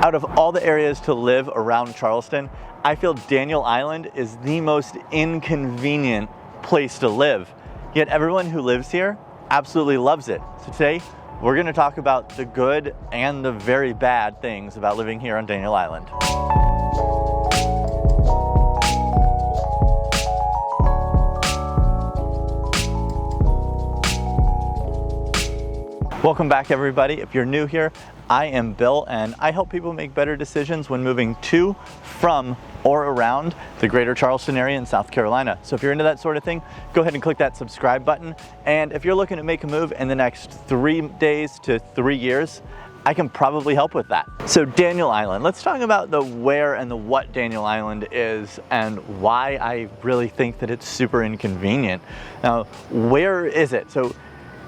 Out of all the areas to live around Charleston, I feel Daniel Island is the most inconvenient place to live. Yet everyone who lives here absolutely loves it. So today, we're going to talk about the good and the very bad things about living here on Daniel Island. Welcome back, everybody. If you're new here, I am Bill, and I help people make better decisions when moving to, from, or around the greater Charleston area in South Carolina. So if you're into that sort of thing, go ahead and click that subscribe button. And if you're looking to make a move in the next 3 days to 3 years, I can probably help with that. So Daniel Island, let's talk about the where and the what Daniel Island is and why I really think that it's super inconvenient. Now, where is it? So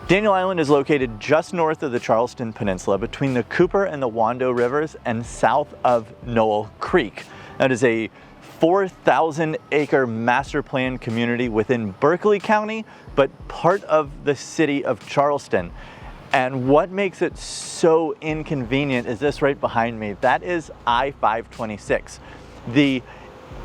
Daniel Island is located just north of the Charleston Peninsula between the Cooper and the Wando rivers and south of Noel Creek. That is a 4,000 acre master plan community within Berkeley County, but part of the city of Charleston. And what makes it so inconvenient is this right behind me. That is I-526. The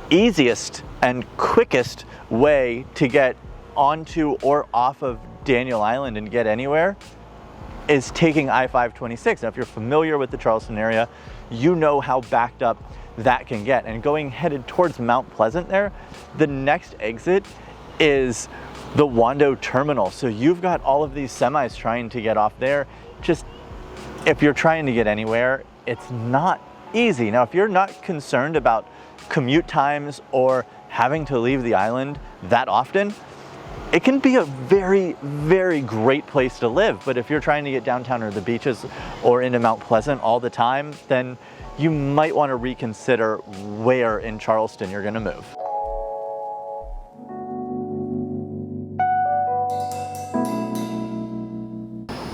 easiest and quickest way to get onto or off of Daniel Island and get anywhere is taking I-526. Now, if you're familiar with the Charleston area, you know how backed up that can get. And going headed towards Mount Pleasant there, the next exit is the Wando terminal. So you've got all of these semis trying to get off there. Just, if you're trying to get anywhere, it's not easy. Now, if you're not concerned about commute times or having to leave the island that often, it can be a very, very great place to live. But if you're trying to get downtown or the beaches or into Mount Pleasant all the time, then you might want to reconsider where in Charleston you're going to move.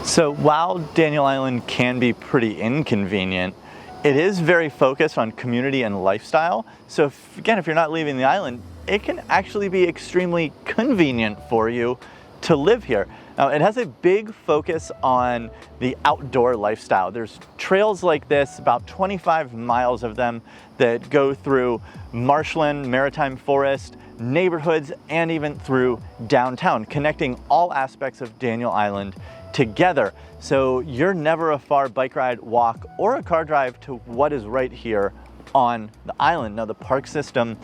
So while Daniel Island can be pretty inconvenient, it is very focused on community and lifestyle. So if you're not leaving the island, it can actually be extremely convenient for you to live here. Now, it has a big focus on the outdoor lifestyle. There's trails like this, about 25 miles of them, that go through marshland, maritime forest, neighborhoods, and even through downtown, connecting all aspects of Daniel Island together. So you're never a far bike ride, walk, or a car drive to what is right here on the island. Now, the park system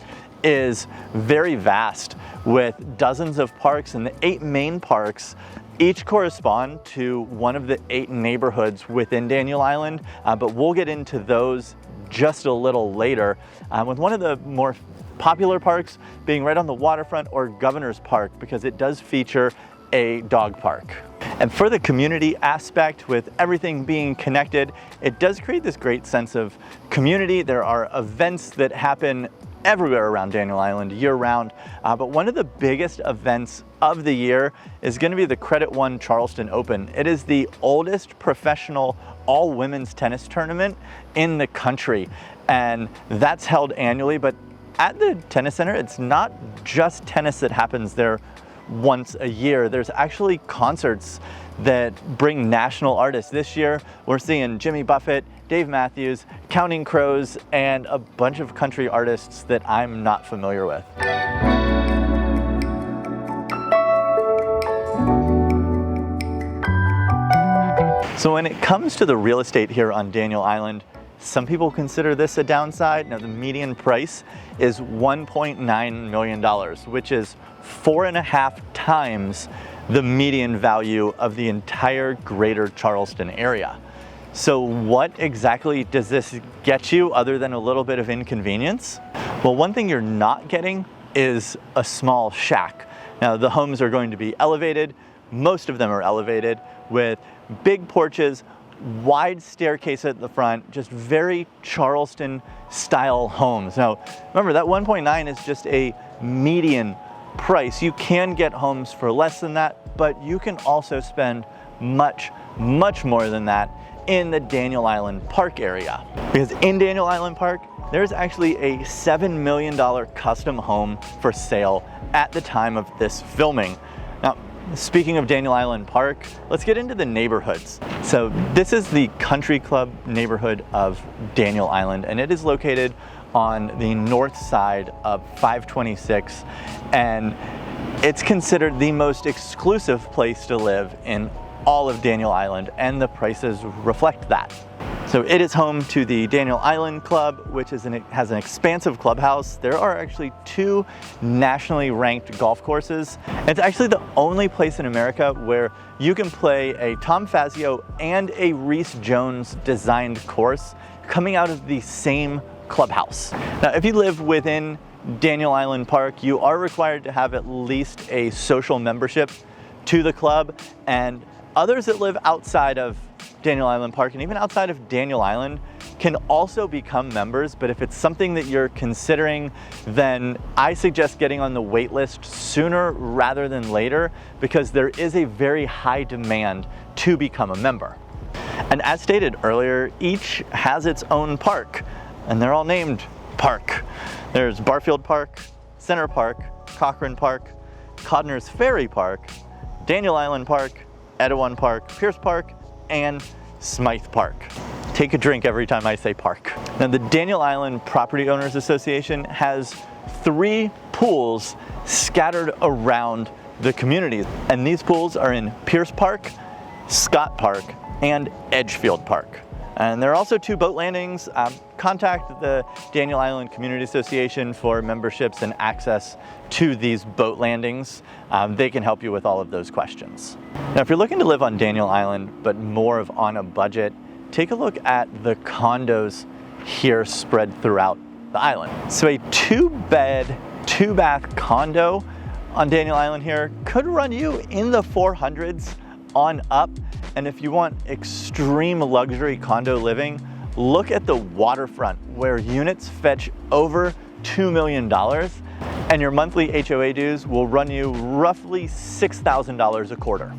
is very vast with dozens of parks, and the 8 main parks each correspond to one of the 8 neighborhoods within Daniel Island, but we'll get into those just a little later, with one of the more popular parks being right on the waterfront, or Governor's Park, because it does feature a dog park. And for the community aspect, with everything being connected, it does create this great sense of community. There are events that happen everywhere around Daniel Island year-round, but one of the biggest events of the year is going to be the Credit One Charleston Open. It is the oldest professional all-women's tennis tournament in the country, and that's held annually. But at the tennis center, it's not just tennis that happens there once a year. There's actually concerts that bring national artists. This year, we're seeing Jimmy Buffett, Dave Matthews, Counting Crows, and a bunch of country artists that I'm not familiar with. So when it comes to the real estate here on Daniel Island, some people consider this a downside. Now, the median price is $1.9 million, which is 4.5 times the median value of the entire greater Charleston area. So what exactly does this get you other than a little bit of inconvenience? Well, one thing you're not getting is a small shack. Now, the homes are going to be elevated. Most of them are elevated with big porches, wide staircase at the front, just very Charleston style homes. Now, remember that 1.9 is just a median price. You can get homes for less than that, but you can also spend much, much more than that in the Daniel Island Park area. Because in Daniel Island Park, there's actually a $7 million custom home for sale at the time of this filming. Now, speaking of Daniel Island Park, let's get into the neighborhoods. So this is the country club neighborhood of Daniel Island, and it is located on the north side of 526, and it's considered the most exclusive place to live in all of Daniel Island, and the prices reflect that. So it is home to the Daniel Island Club, which has an expansive clubhouse. There are actually 2 nationally ranked golf courses. It's actually the only place in America where you can play a Tom Fazio and a Reese Jones designed course coming out of the same clubhouse. Now, if you live within Daniel Island Park, you are required to have at least a social membership to the club, and others that live outside of Daniel Island Park and even outside of Daniel Island can also become members. But if it's something that you're considering, then I suggest getting on the wait list sooner rather than later, because there is a very high demand to become a member. And as stated earlier, each has its own park, and they're all named Park. There's Barfield Park, Center Park, Cochran Park, Codner's Ferry Park, Daniel Island Park, Etowah Park, Pierce Park, and Smythe Park. Take a drink every time I say park. Now, the Daniel Island Property Owners Association has 3 pools scattered around the community, and these pools are in Pierce Park, Scott Park, and Edgefield Park. And there are also 2 boat landings. Contact the Daniel Island Community Association for memberships and access to these boat landings. They can help you with all of those questions. Now, if you're looking to live on Daniel Island, but more of on a budget, take a look at the condos here spread throughout the island. So a 2-bed, 2-bath condo on Daniel Island here could run you in the 400s on up. And if you want extreme luxury condo living, look at the waterfront, where units fetch over $2 million, and your monthly HOA dues will run you roughly $6,000 a quarter.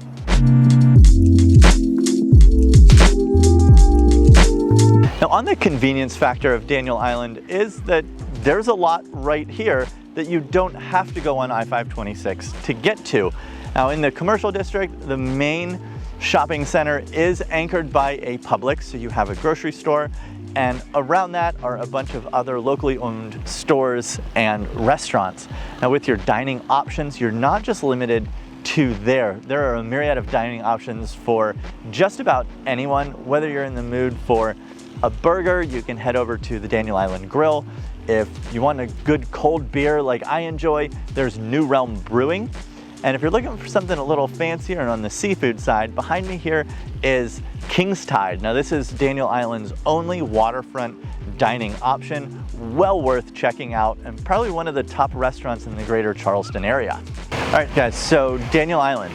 Now, on the convenience factor of Daniel Island is that there's a lot right here that you don't have to go on I-526 to get to. Now, in the commercial district, the main shopping center is anchored by a Publix, so you have a grocery store, and around that are a bunch of other locally owned stores and restaurants. Now, with your dining options, you're not just limited to there. There are a myriad of dining options for just about anyone. Whether you're in the mood for a burger, you can head over to the Daniel Island Grill. If you want a good cold beer like I enjoy, there's New Realm Brewing. And if you're looking for something a little fancier and on the seafood side, behind me here is King's Tide. Now, this is Daniel Island's only waterfront dining option, well worth checking out, and probably one of the top restaurants in the greater Charleston area. All right, guys, so Daniel Island,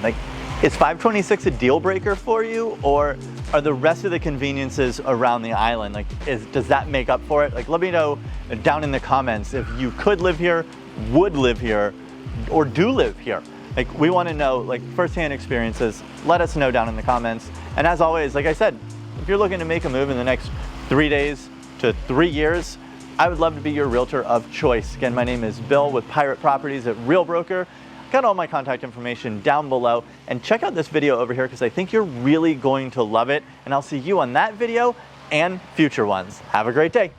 is 526 a deal breaker for you, or are the rest of the conveniences around the island, does that make up for it? Let me know down in the comments if you could live here, would live here, or do live here. We want to know firsthand experiences. Let us know down in the comments. And as always, like I said, if you're looking to make a move in the next 3 days to 3 years, I would love to be your realtor of choice. Again, my name is Bill with Pirate Properties at Real Broker. Got all my contact information down below, and check out this video over here because I think you're really going to love it. And I'll see you on that video and future ones. Have a great day.